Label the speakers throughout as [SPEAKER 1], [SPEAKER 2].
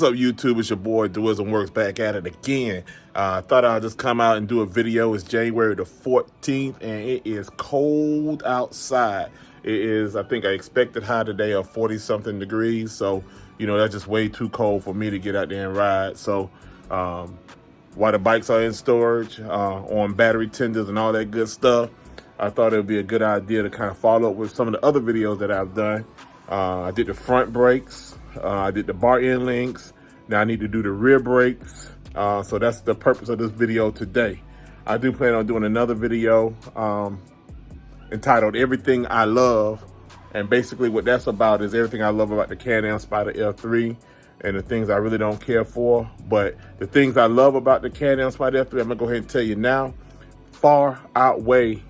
[SPEAKER 1] up, YouTube? It's your boy Doers and Works back at it again. I thought I'd just come out and do a video. It's January the 14th and it is cold outside. It is, I think I expected high today of 40 something degrees. So, you know, that's just way too cold for me to get out there and ride. So, while the bikes are in storage, on battery tenders and all that good stuff, I thought it would be a good idea to kind of follow up with some of the other videos that I've done. I did the front brakes. I did the bar end links. Now I need to do the rear brakes. So that's the purpose of this video today. I do plan on doing another video entitled Everything I Love. And basically what that's about is everything I love about the Can-Am Spyder F3 and the things I really don't care for. But the things I love about the Can-Am Spyder F3, I'm gonna go ahead and tell you now, far outweigh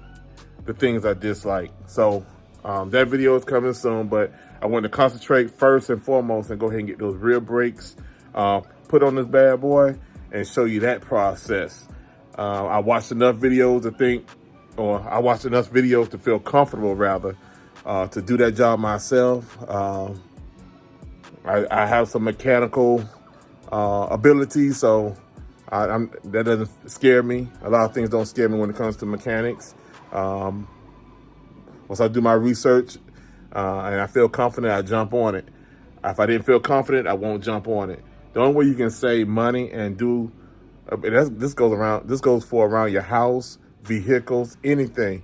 [SPEAKER 1] the things I dislike. So that video is coming soon, but I want to concentrate first and foremost and go ahead and get those rear brakes put on this bad boy and show you that process. I watched enough videos to think, or I watched enough videos to feel comfortable rather, to do that job myself. I have some mechanical ability, so that doesn't scare me. A lot of things don't scare me when it comes to mechanics. Once I do my research and I feel confident, I jump on it. If I didn't feel confident, I won't jump on it. The only way you can save money and do this goes for around your house, vehicles, anything.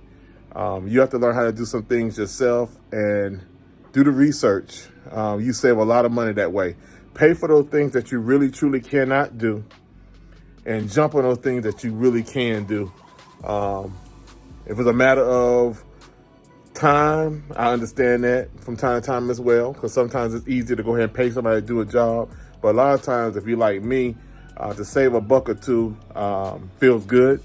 [SPEAKER 1] You have to learn how to do some things yourself and do the research. You save a lot of money that way. Pay for those things that you really truly cannot do, and jump on those things that you really can do. If it's a matter of time, I understand that from time to time as well, because sometimes it's easy to go ahead and pay somebody to do a job. But a lot of times, if you're like me, to save a buck or two feels good.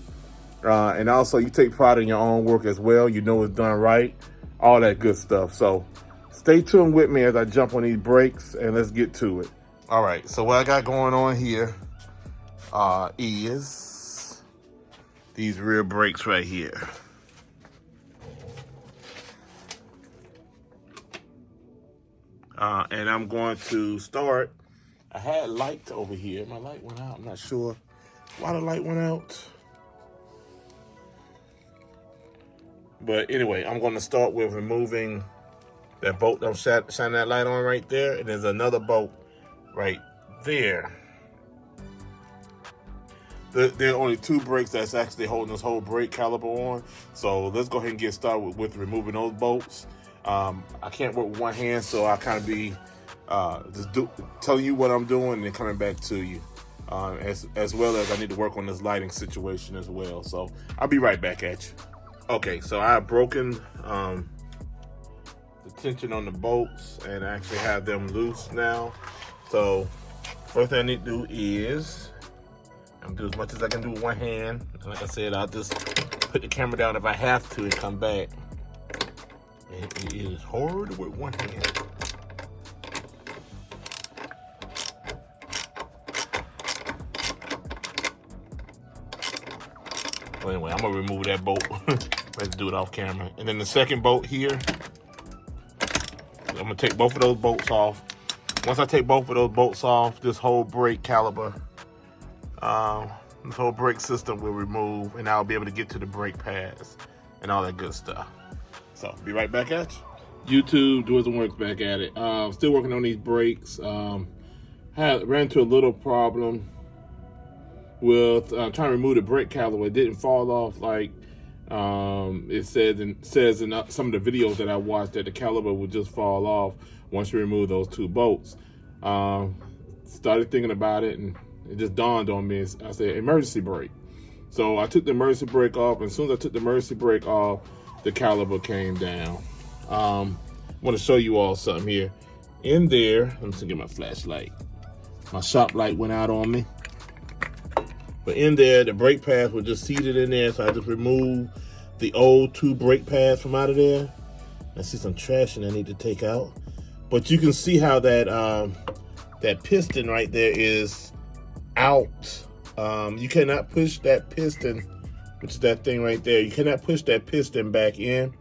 [SPEAKER 1] And also, you take pride in your own work as well. You know it's done right, all that good stuff. So stay tuned with me as I jump on these brakes and let's get to it. All right, so what I got going on here is these rear brakes right here. And I'm going to start. I had light over here. My light went out. I'm not sure why the light went out. But anyway, I'm going to start with removing that bolt that I'm shining that light on right there. And there's another bolt right there. There are only two brakes that's actually holding this whole brake caliper on. So let's go ahead and get started with removing those bolts. I can't work with one hand, so I kind of be telling you what I'm doing and then coming back to you, as well as I need to work on this lighting situation as well. So I'll be right back at you. Okay, so I have broken the tension on the bolts and I actually have them loose now. So first thing I need to do is I'm gonna do as much as I can do with one hand. And like I said, I'll just put the camera down if I have to and come back. It is hard with one hand. Well, anyway, I'm gonna remove that bolt. Let's do it off camera. And then the second bolt here, I'm gonna take both of those bolts off. Once I take both of those bolts off, this whole brake caliper, this whole brake system will remove, and I'll be able to get to the brake pads and all that good stuff. So, be right back at you. YouTube, Doers and Works back at it. Still working on these brakes. Ran into a little problem with trying to remove the brake caliper. It didn't fall off like it says in some of the videos that I watched, that the caliper would just fall off once you remove those two bolts. Started thinking about it and it just dawned on me. I said, emergency brake. So I took the emergency brake off, and as soon as I took the emergency brake off, the caliper came down. I want to show you all something here. In there, let me just get my flashlight. My shop light went out on me. But in there, the brake pads were just seated in there, so I just removed the old two brake pads from out of there. I see some trash and I need to take out. But you can see how that that piston right there is out. You cannot push that piston, which is that thing right there. You cannot push that piston back in.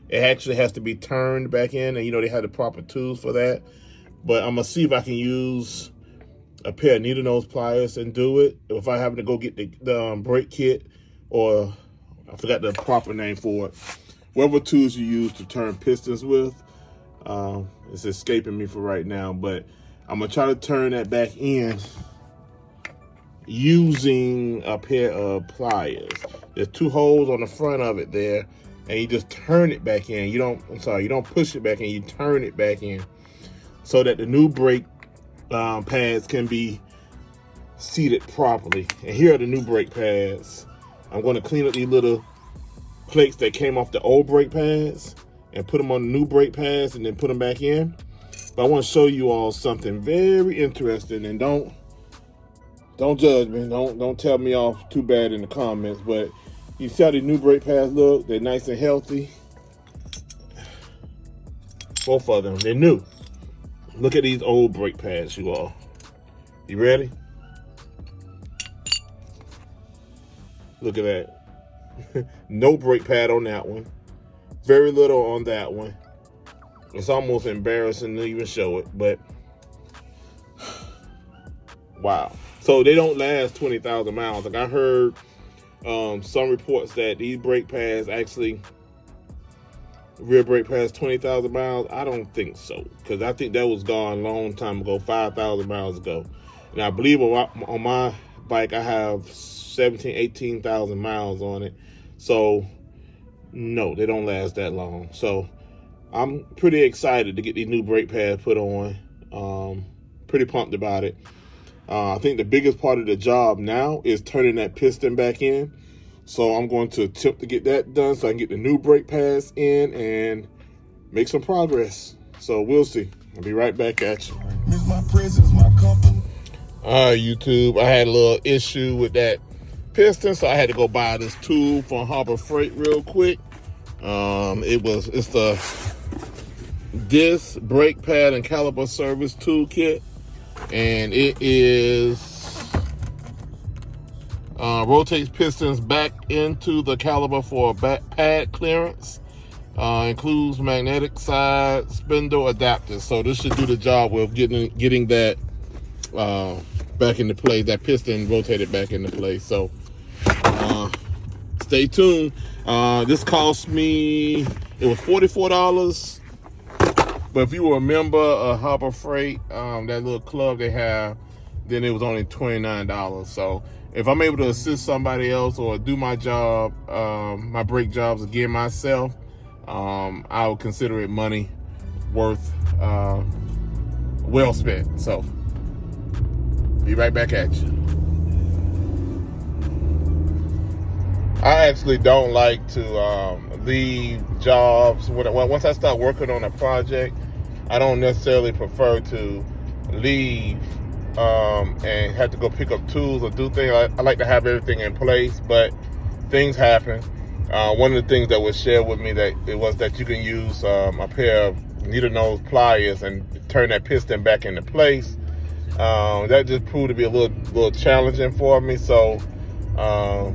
[SPEAKER 1] It actually has to be turned back in, and you know they have the proper tools for that. But I'm gonna see if I can use a pair of needle nose pliers and do it. If I happen to go get the brake kit, or I forgot the proper name for it, whatever tools you use to turn pistons with, it's escaping me for right now, but I'm gonna try to turn that back in using a pair of pliers. There's 2 holes on the front of it there, and you just turn it back in. You don't push it back in, you turn it back in so that the new brake pads can be seated properly. And here are the new brake pads. I'm going to clean up these little plates that came off the old brake pads and put them on the new brake pads and then put them back in. But I want to show you all something very interesting, and don't judge me. Don't tell me off too bad in the comments, but you see how the new brake pads look? They're nice and healthy. Both of them, they're new. Look at these old brake pads, you all. You ready? Look at that. No brake pad on that one. Very little on that one. It's almost embarrassing to even show it, but wow. So they don't last 20,000 miles. Like I heard some reports that these brake pads actually, rear brake pads 20,000 miles. I don't think so, because I think that was gone a long time ago, 5,000 miles ago. And I believe on my bike I have 17,000, 18,000 miles on it. So no, they don't last that long. So I'm pretty excited to get these new brake pads put on. Pretty pumped about it. I think the biggest part of the job now is turning that piston back in. So I'm going to attempt to get that done so I can get the new brake pads in and make some progress. So we'll see. I'll be right back at you.
[SPEAKER 2] Miss my presence, my company.
[SPEAKER 1] All right, YouTube. I had a little issue with that piston, so I had to go buy this tool from Harbor Freight real quick. It's the disc, brake pad, and caliper service toolkit, and it is rotates pistons back into the caliper for pad clearance. Includes magnetic side spindle adapters. So this should do the job with getting that back into place, that piston rotated back into place. So stay tuned. This cost me, it was $44. But if you were a member of Harbor Freight, that little club they have, then it was only $29. So if I'm able to assist somebody else or do my job, my brake jobs again myself, I would consider it money worth, well spent. So be right back at you. I actually don't like to leave jobs. Once I start working on a project, I don't necessarily prefer to leave and have to go pick up tools or do things. I like to have everything in place, but things happen. One of the things that was shared with me that you can use a pair of needle nose pliers and turn that piston back into place. That just proved to be a little challenging for me. So I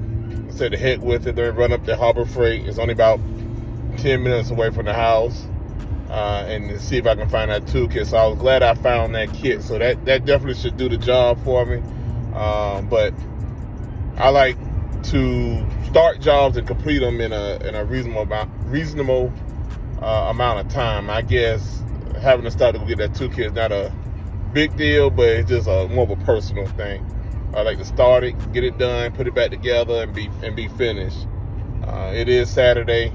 [SPEAKER 1] said the heck with it. Then run up to Harbor Freight. It's only about 10 minutes away from the house, and see if I can find that toolkit. So I was glad I found that kit. So that definitely should do the job for me. But I like to start jobs and complete them in a reasonable amount of time. I guess having to start to go get that toolkit is not a big deal, but it's just more of a personal thing. I like to start it, get it done, put it back together, and be finished. It is Saturday,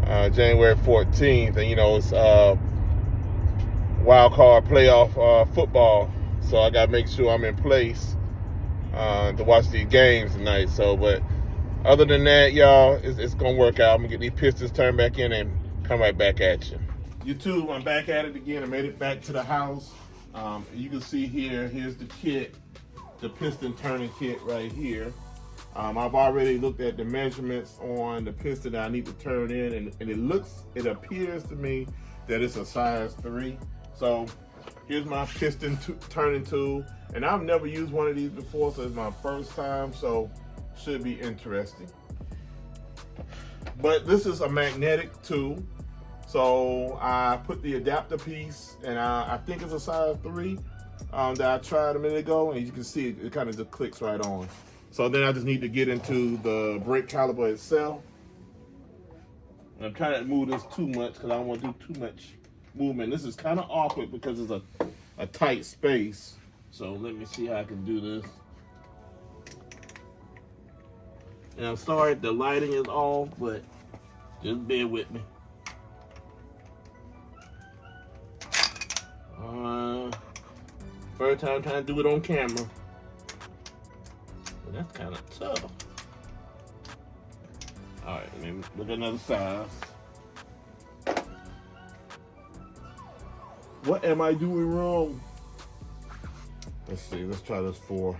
[SPEAKER 1] January 14th, and it's wild card playoff football. So I gotta make sure I'm in place to watch these games tonight. So, but other than that, y'all, it's gonna work out. I'm gonna get these pistons turned back in and come right back at you. YouTube, I'm back at it again. I made it back to the house. You can see here's the kit, the piston turning kit right here. I've already looked at the measurements on the piston that I need to turn in, and it appears to me that it's a size 3. So here's my piston turning tool, and I've never used one of these before, so it's my first time, so should be interesting. But this is a magnetic tool, so I put the adapter piece, and I think it's a size 3. that I tried a minute ago, and you can see it kind of just clicks right on. So then I just need to get into the brake caliper itself. And I'm trying to move this too much because I don't want to do too much movement. This is kind of awkward because it's a tight space. So let me see how I can do this. And I'm sorry if the lighting is off, but just bear with me. First time trying to do it on camera. Well, that's kind of tough. All right, let me look at another size. What am I doing wrong? Let's see, let's try this 4.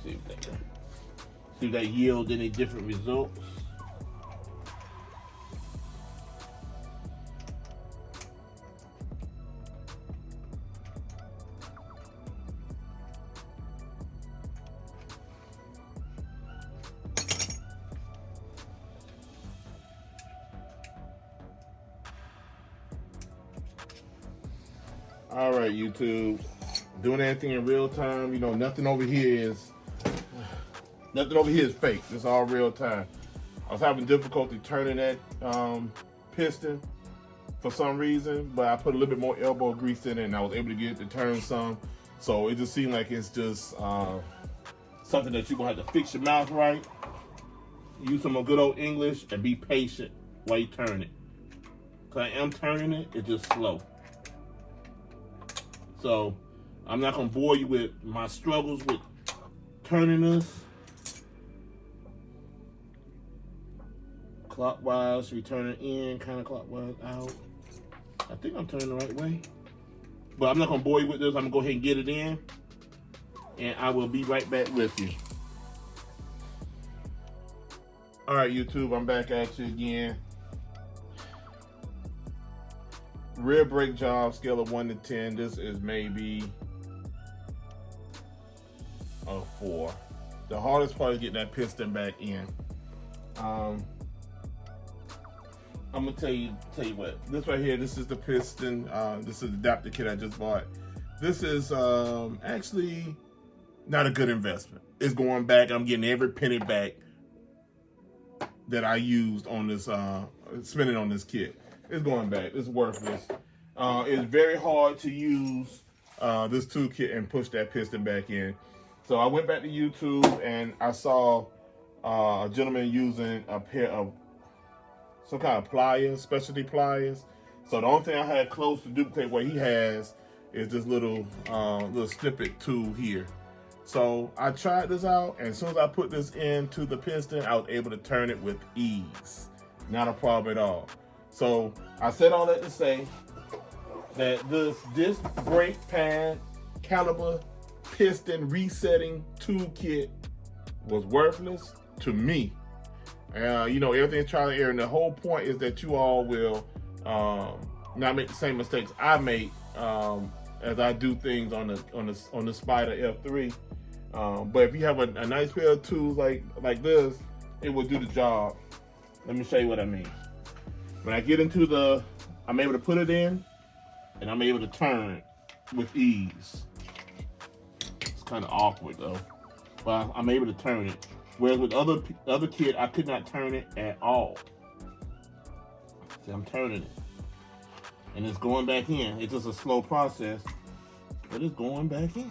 [SPEAKER 1] See if that yield any different results. All right, YouTube, doing anything in real time. You know, nothing over here is fake. It's all real time. I was having difficulty turning that piston for some reason, but I put a little bit more elbow grease in it, and I was able to get it to turn some. So it just seemed like it's just something that you're gonna have to fix your mouth right, use some good old English, and be patient while you turn it. Cause I am turning it, it's just slow. So I'm not gonna bore you with my struggles with turning this. Clockwise, returning in, counterclockwise out. I think I'm turning the right way. But I'm not gonna bore you with this. I'm gonna go ahead and get it in, and I will be right back with you. All right, YouTube, I'm back at you again. Rear brake job, scale of 1 to 10. This is maybe a 4. The hardest part is getting that piston back in. I'm gonna tell you what. This right here, this is the piston. This is the adapter kit I just bought. This is actually not a good investment. It's going back. I'm getting every penny back that I used on this, spending on this kit. It's going back. It's worthless. It's very hard to use this toolkit and push that piston back in. So I went back to YouTube and I saw a gentleman using a pair of some kind of pliers, specialty pliers. So the only thing I had close to duplicate what he has is this little snippet tool here. So I tried this out, and as soon as I put this into the piston, I was able to turn it with ease. Not a problem at all. So I said all that to say that this brake pad caliper piston resetting toolkit was worthless to me. You know, everything's trial and error, and the whole point is that you all will not make the same mistakes I make as I do things on the Spyder F3. But if you have a nice pair of tools like this, it will do the job. Let me show you what I mean. When I get into I'm able to put it in, and I'm able to turn with ease. It's kind of awkward though, but I'm able to turn it. Whereas with other kit, I could not turn it at all. See, I'm turning it, and it's going back in. It's just a slow process, but it's going back in.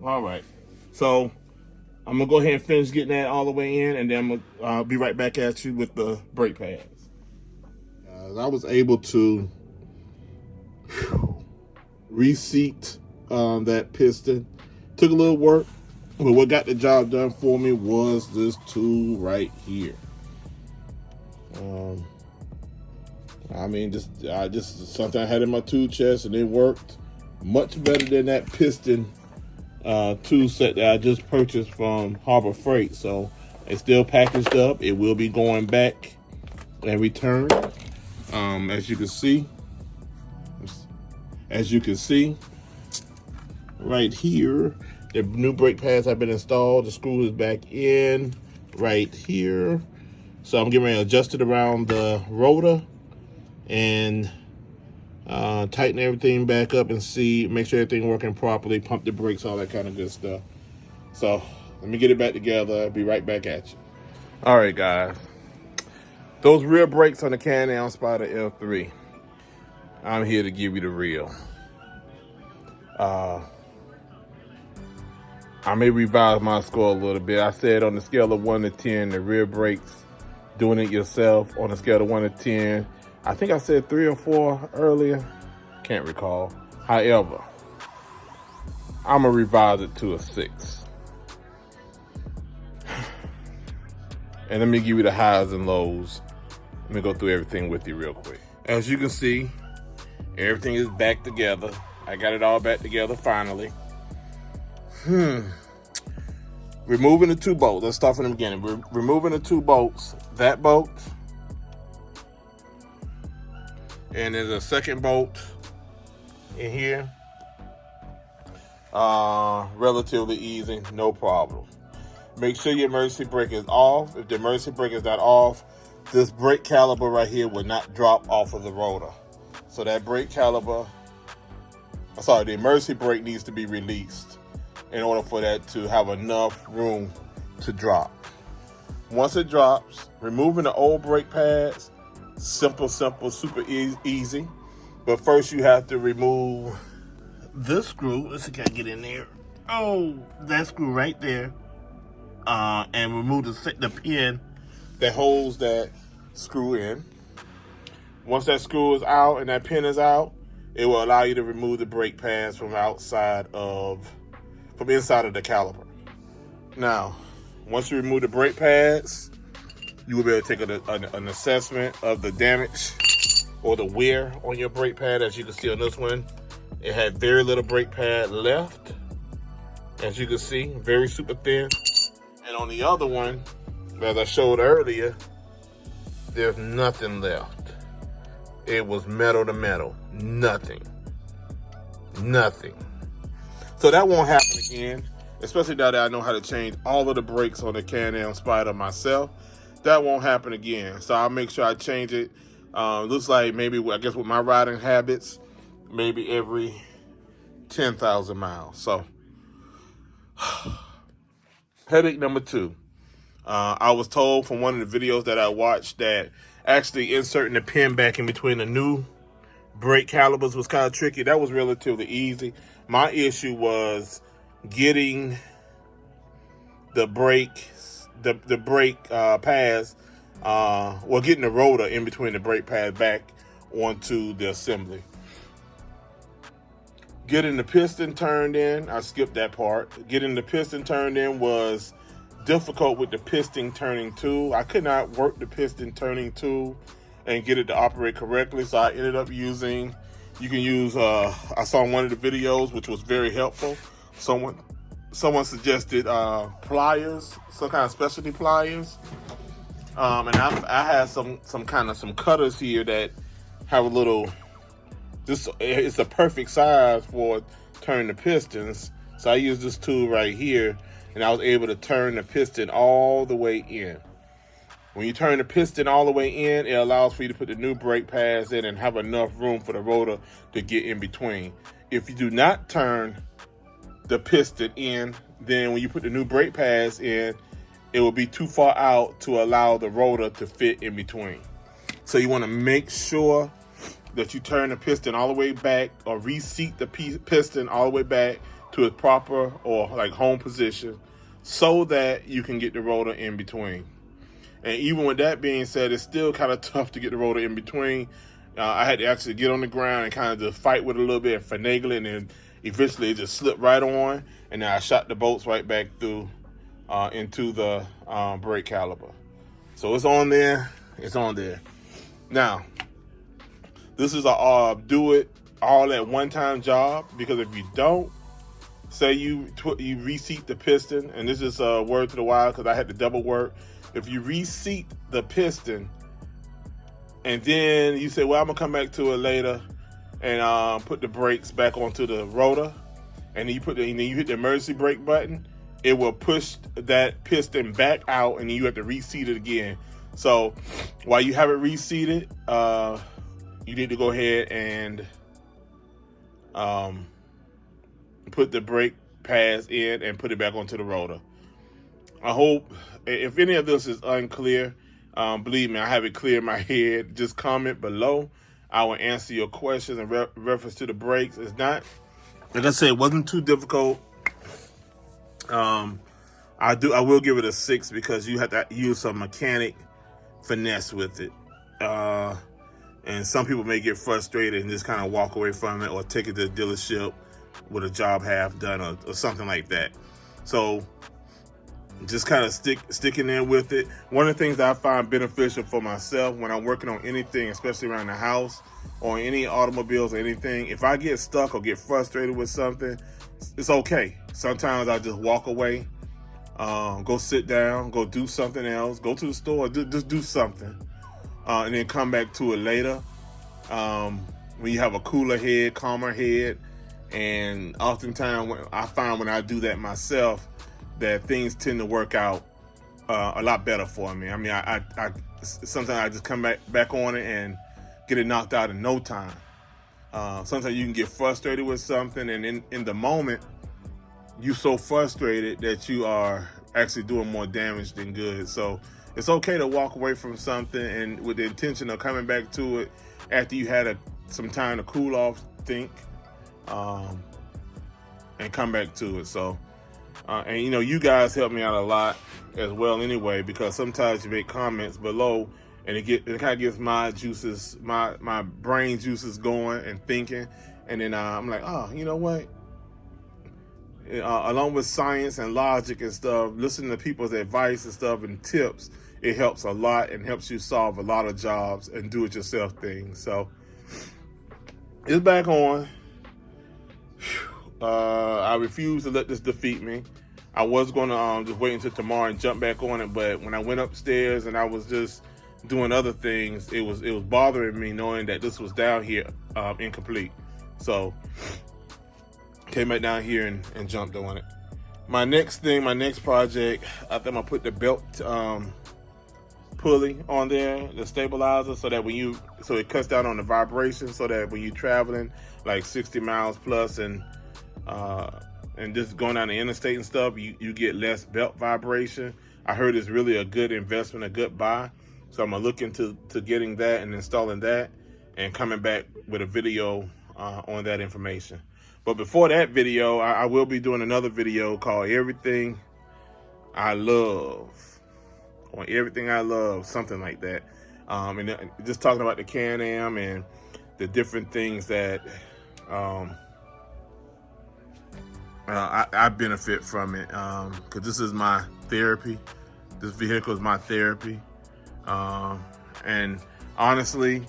[SPEAKER 1] All right, so I'm gonna go ahead and finish getting that all the way in, and then I'm gonna be right back at you with the brake pads. I was able to reseat that piston. Took a little work, but what got the job done for me was this tool right here. I mean, just something I had in my tool chest, and it worked much better than that piston tool set that I just purchased from Harbor Freight. So it's still packaged up. It will be going back and returned. As you can see, right here, the new brake pads have been installed. The screw is back in right here. So I'm getting ready to adjust it around the rotor and tighten everything back up and make sure everything working properly, pump the brakes, all that kind of good stuff. So let me get it back together. I'll be right back at you. All right, guys. Those rear brakes on the Can-Am Spyder F3. I'm here to give you the real. I may revise my score a little bit. I said on the scale of 1 to 10, the rear brakes, doing it yourself, on a scale of 1 to 10, I think I said 3 or 4 earlier. Can't recall. However, I'm going to revise it to a 6. And let me give you the highs and lows. Let me go through everything with you real quick. As you can see, everything is back together. I got it all back together finally. Removing the 2 bolts. Let's start from the beginning. We're removing the 2 bolts. That bolt. And there's a second bolt in here. Relatively easy, no problem. Make sure your emergency brake is off. If the emergency brake is not off, this brake caliper right here will not drop off of the rotor. So that brake caliper, the emergency brake needs to be released in order for that to have enough room to drop. Once it drops, removing the old brake pads, simple, super easy. But first you have to remove this screw. Let's see if I can get in there. Oh, that screw right there. And remove the pin that holds that screw in. Once that screw is out and that pin is out, it will allow you to remove the brake pads from inside of the caliper. Now, once you remove the brake pads, you will be able to take an assessment of the damage or the wear on your brake pad. As you can see on this one, it had very little brake pad left. As you can see, very super thin. And on the other one, as I showed earlier, there's nothing left. It was metal to metal, nothing. So that won't happen again, especially now that I know how to change all of the brakes on the Can-Am Spyder myself. That won't happen again. So I'll make sure I change it. Looks like maybe, I guess with my riding habits, maybe every 10,000 miles. So headache number 2. I was told from one of the videos that I watched that actually inserting the pin back in between the new brake calipers was kind of tricky. That was relatively easy. My issue was getting the brake pads, getting the rotor in between the brake pads back onto the assembly. Getting the piston turned in, I skipped that part. Getting the piston turned in was difficult with the piston turning tool. I could not work the piston turning tool and get it to operate correctly, so I ended up using, you can use, I saw one of the videos, which was very helpful. Someone suggested pliers, some kind of specialty pliers. And I had some cutters here that have a little, it's a perfect size for turning the pistons. So I used this tool right here, and I was able to turn the piston all the way in. When you turn the piston all the way in, it allows for you to put the new brake pads in and have enough room for the rotor to get in between. If you do not turn the piston in, then when you put the new brake pads in, it will be too far out to allow the rotor to fit in between. So you want to make sure that you turn the piston all the way back, or reseat the piston all the way back to its proper or like home position, so that you can get the rotor in between. And even with that being said, it's still kind of tough to get the rotor in between. I had to actually get on the ground and kind of just fight with it a little bit and finagle it, and then eventually it just slipped right on, and then I shot the bolts right back through into the brake caliper. So it's on there. It's on there. Now, this is a do it all at one time job, because if you don't, say you reseat the piston, and this is a word to the wise because I had to double work. If you reseat the piston, And then you say, well, I'm gonna come back to it later and put the brakes back onto the rotor. And then you hit the emergency brake button. It will push that piston back out, and then you have to reseat it again. So while you have it reseated, you need to go ahead and put the brake pads in and put it back onto the rotor. I hope if any of this is unclear, believe me, I have it clear in my head. Just comment below. I will answer your questions in reference to the brakes. It's not, like I said, it wasn't too difficult. I will give it a 6 because you have to use some mechanic finesse with it. And some people may get frustrated and just kind of walk away from it or take it to the dealership with a job half done or something like that. So just kind of sticking in with it. One of the things that I find beneficial for myself when I'm working on anything, especially around the house or any automobiles or anything, if I get stuck or get frustrated with something, it's okay. Sometimes I just walk away, go sit down, go do something else, go to the store, just do something, and then come back to it later when you have a cooler head, calmer head. And oftentimes I find when I do that myself, that things tend to work out a lot better for me. I mean, I sometimes I just come back on it and get it knocked out in no time. Sometimes you can get frustrated with something, and in the moment, you're so frustrated that you are actually doing more damage than good. So it's okay to walk away from something and with the intention of coming back to it after you had some time to cool off, think, and come back to it. So, and you know, you guys help me out a lot as well anyway, because sometimes you make comments below and it kind of gets my juices, my brain juices going and thinking. And then I'm like, oh, you know what? Along with science and logic and stuff, listening to people's advice and stuff and tips, it helps a lot and helps you solve a lot of jobs and do-it-yourself things. So it's back on. I refuse to let this defeat me. I was going to just wait until tomorrow and jump back on it, but when I went upstairs and I was just doing other things, it was bothering me knowing that this was down here incomplete. So came back down here and jumped on it. My next project, I think I'm gonna put the belt pulley on there, the stabilizer, so that so it cuts down on the vibration, so that when you're traveling like 60 miles plus and just going down the interstate and stuff, you get less belt vibration. I heard it's really a good investment, a good buy. So I'm gonna look into getting that and installing that and coming back with a video on that information. But before that video, I will be doing another video called Everything I Love, or Everything I Love, something like that. And just talking about the Can-Am and the different things that I benefit from it, because this is my therapy. This vehicle is my therapy. And honestly,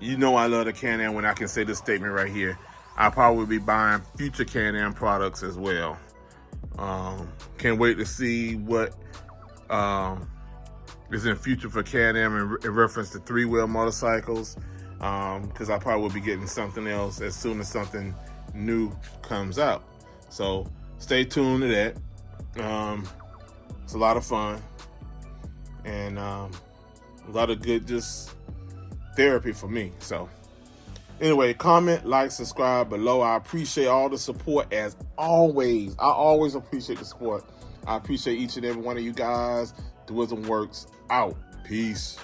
[SPEAKER 1] you know I love the Can-Am when I can say this statement right here. I'll probably be buying future Can-Am products as well. Can't wait to see what is in future for Can-Am in reference to 3-wheel motorcycles, because I probably will be getting something else as soon as something new comes out. So stay tuned to that. It's a lot of fun and a lot of good just therapy for me. So anyway, comment, like, subscribe below. I appreciate all the support as always. I always appreciate the support. I appreciate each and every one of you guys. The Wisdom Works out. Peace.